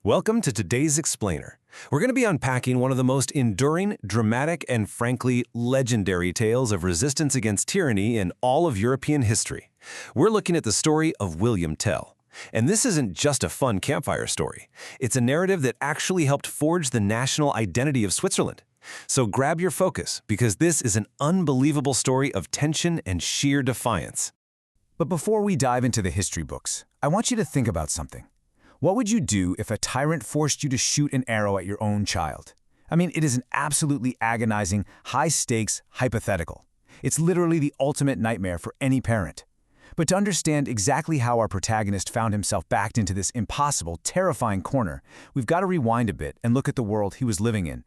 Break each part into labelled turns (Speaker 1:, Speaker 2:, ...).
Speaker 1: Welcome to today's Explainer. We're going to be unpacking one of the most enduring, dramatic, and frankly, legendary tales of resistance against tyranny in all of European history. We're looking at the story of William Tell. And this isn't just a fun campfire story. It's a narrative that actually helped forge the national identity of Switzerland. So grab your focus, because this is an unbelievable story of tension and sheer defiance.
Speaker 2: But before we dive into the history books, I want you to think about something. What would you do if a tyrant forced you to shoot an arrow at your own child? I mean, it is an absolutely agonizing, high-stakes hypothetical. It's literally the ultimate nightmare for any parent. But to understand exactly how our protagonist found himself backed into this impossible, terrifying corner, we've got to rewind a bit and look at the world he was living in.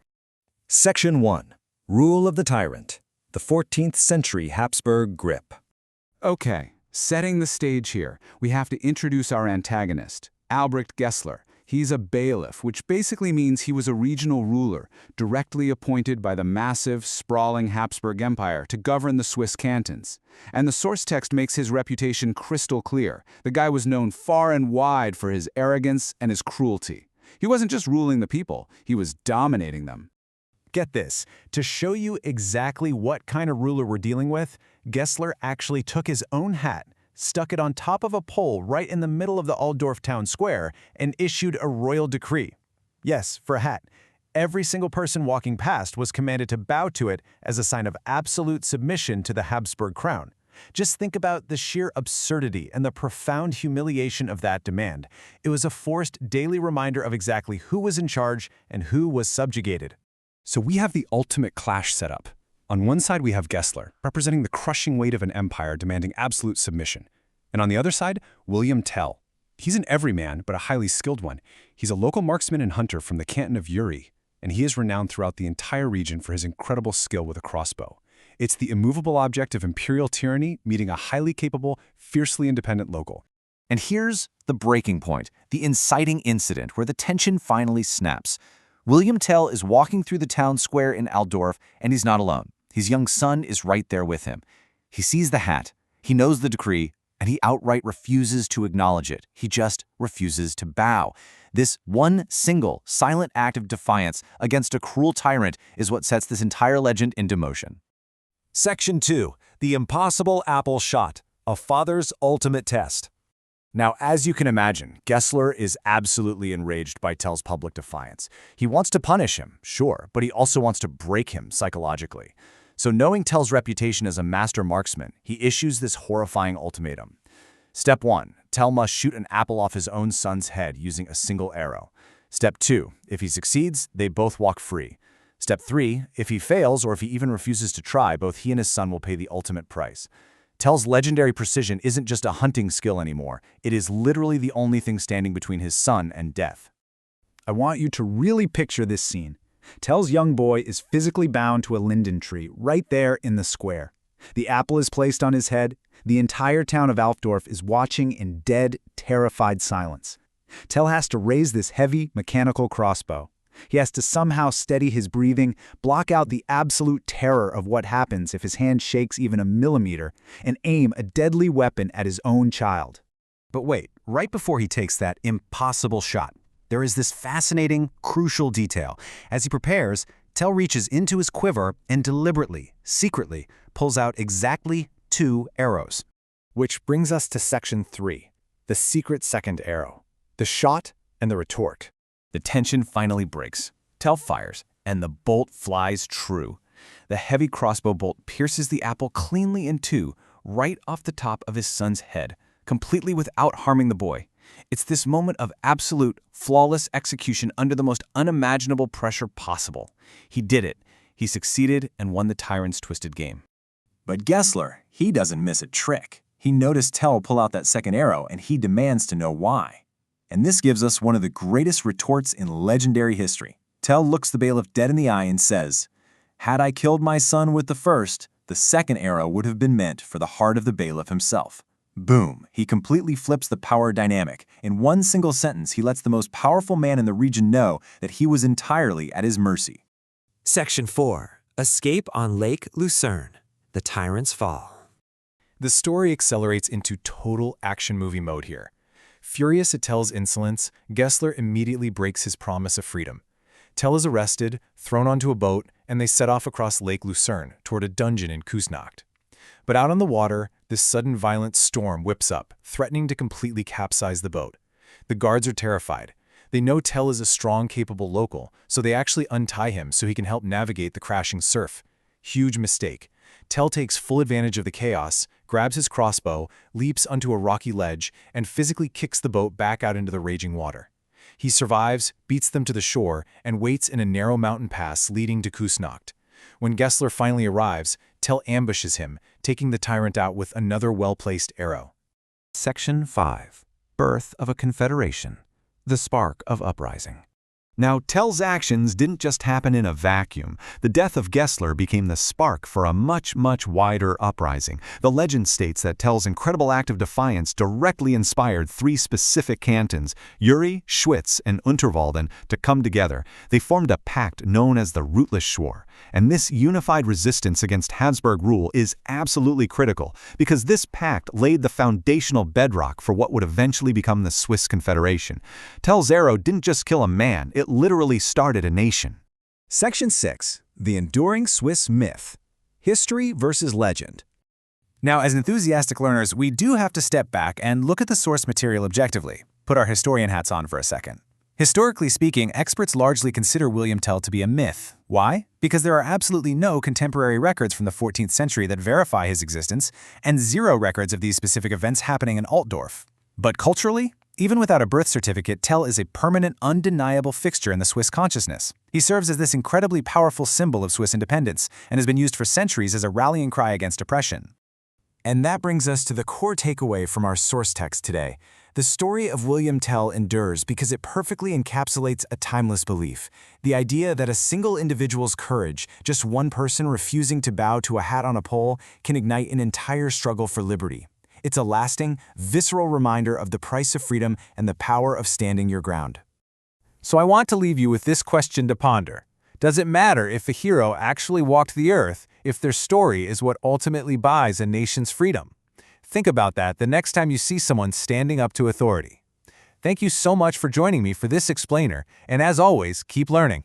Speaker 3: Section 1. Rule of the Tyrant. The 14th century Habsburg grip.
Speaker 4: Okay, setting the stage here, we have to introduce our antagonist, Albrecht Gessler. He's a bailiff, which basically means he was a regional ruler, directly appointed by the massive, sprawling Habsburg Empire to govern the Swiss cantons. And the source text makes his reputation crystal clear. The guy was known far and wide for his arrogance and his cruelty. He wasn't just ruling the people, he was dominating them.
Speaker 5: Get this, to show you exactly what kind of ruler we're dealing with, Gessler actually took his own hat, stuck it on top of a pole right in the middle of the Altdorf town square, and issued a royal decree. Yes, for a hat. Every single person walking past was commanded to bow to it as a sign of absolute submission to the Habsburg crown. Just think about the sheer absurdity and the profound humiliation of that demand. It was a forced daily reminder of exactly who was in charge and who was subjugated.
Speaker 6: So we have the ultimate clash set up. On one side, we have Gessler, representing the crushing weight of an empire demanding absolute submission. And on the other side, William Tell. He's an everyman, but a highly skilled one. He's a local marksman and hunter from the canton of Uri, and he is renowned throughout the entire region for his incredible skill with a crossbow. It's the immovable object of imperial tyranny meeting a highly capable, fiercely independent local.
Speaker 7: And here's the breaking point, the inciting incident where the tension finally snaps. William Tell is walking through the town square in Altdorf, and he's not alone. His young son is right there with him. He sees the hat, he knows the decree, and he outright refuses to acknowledge it. He just refuses to bow. This one single, silent act of defiance against a cruel tyrant is what sets this entire legend into motion.
Speaker 1: Section 2. The impossible apple shot. A father's ultimate test.
Speaker 2: Now, as you can imagine, Gessler is absolutely enraged by Tell's public defiance. He wants to punish him, sure, but he also wants to break him psychologically. So knowing Tell's reputation as a master marksman, he issues this horrifying ultimatum. Step 1. Tell must shoot an apple off his own son's head using a single arrow. Step 2. If he succeeds, they both walk free. Step 3. If he fails, or if he even refuses to try, both he and his son will pay the ultimate price. Tell's legendary precision isn't just a hunting skill anymore. It is literally the only thing standing between his son and death.
Speaker 8: I want you to really picture this scene. Tell's young boy is physically bound to a linden tree right there in the square. The apple is placed on his head. The entire town of Altdorf is watching in dead, terrified silence. Tell has to raise this heavy, mechanical crossbow. He has to somehow steady his breathing, block out the absolute terror of what happens if his hand shakes even a millimeter, and aim a deadly weapon at his own child.
Speaker 5: But wait, right before he takes that impossible shot, there is this fascinating, crucial detail. As he prepares, Tell reaches into his quiver and deliberately, secretly, pulls out exactly 2 arrows.
Speaker 9: Which brings us to Section 3, the secret second arrow, the shot and the retort.
Speaker 7: The tension finally breaks. Tell fires, and the bolt flies true. The heavy crossbow bolt pierces the apple cleanly in 2, right off the top of his son's head, completely without harming the boy. It's this moment of absolute, flawless execution under the most unimaginable pressure possible. He did it. He succeeded and won the tyrant's twisted game.
Speaker 10: But Gessler, he doesn't miss a trick. He noticed Tell pull out that second arrow, and he demands to know why. And this gives us one of the greatest retorts in legendary history. Tell looks the bailiff dead in the eye and says, "Had I killed my son with the first, the second arrow would have been meant for the heart of the bailiff himself." Boom! He completely flips the power dynamic. In one single sentence, he lets the most powerful man in the region know that he was entirely at his mercy.
Speaker 11: Section 4. Escape on Lake Lucerne. The Tyrant's Fall.
Speaker 6: The story accelerates into total action movie mode here.
Speaker 5: Furious at Tell's insolence, Gessler immediately breaks his promise of freedom. Tell is arrested, thrown onto a boat, and they set off across Lake Lucerne toward a dungeon in Küsnacht. But out on the water, this sudden violent storm whips up, threatening to completely capsize the boat. The guards are terrified. They know Tell is a strong, capable local, so they actually untie him so he can help navigate the crashing surf. Huge mistake. Tell takes full advantage of the chaos, grabs his crossbow, leaps onto a rocky ledge, and physically kicks the boat back out into the raging water. He survives, beats them to the shore, and waits in a narrow mountain pass leading to Küsnacht. When Gessler finally arrives, Tell ambushes him, taking the tyrant out with another well-placed arrow.
Speaker 1: Section 5. Birth of a Confederation. The Spark of Uprising. Now, Tell's actions didn't just happen in a vacuum. The death of Gessler became the spark for a much wider uprising. The legend states that Tell's incredible act of defiance directly inspired 3 specific cantons, Uri, Schwyz, and Unterwalden, to come together. They formed a pact known as the Rootless Schwur. And this unified resistance against Habsburg rule is absolutely critical, because this pact laid the foundational bedrock for what would eventually become the Swiss Confederation. Tell's arrow didn't just kill a man, it literally started a nation.
Speaker 3: Section 6. The Enduring Swiss Myth. History versus Legend.
Speaker 10: Now, as enthusiastic learners, we do have to step back and look at the source material objectively. Put our historian hats on for a second. Historically speaking, experts largely consider William Tell to be a myth. Why? Because there are absolutely no contemporary records from the 14th century that verify his existence, and 0 records of these specific events happening in Altdorf. But culturally, even without a birth certificate, Tell is a permanent, undeniable fixture in the Swiss consciousness. He serves as this incredibly powerful symbol of Swiss independence and has been used for centuries as a rallying cry against oppression. And that brings us to the core takeaway from our source text today. The story of William Tell endures because it perfectly encapsulates a timeless belief. The idea that a single individual's courage, just one person refusing to bow to a hat on a pole, can ignite an entire struggle for liberty. It's a lasting, visceral reminder of the price of freedom and the power of standing your ground. So I want to leave you with this question to ponder. Does it matter if a hero actually walked the earth if their story is what ultimately buys a nation's freedom? Think about that the next time you see someone standing up to authority. Thank you so much for joining me for this explainer, and as always, keep learning.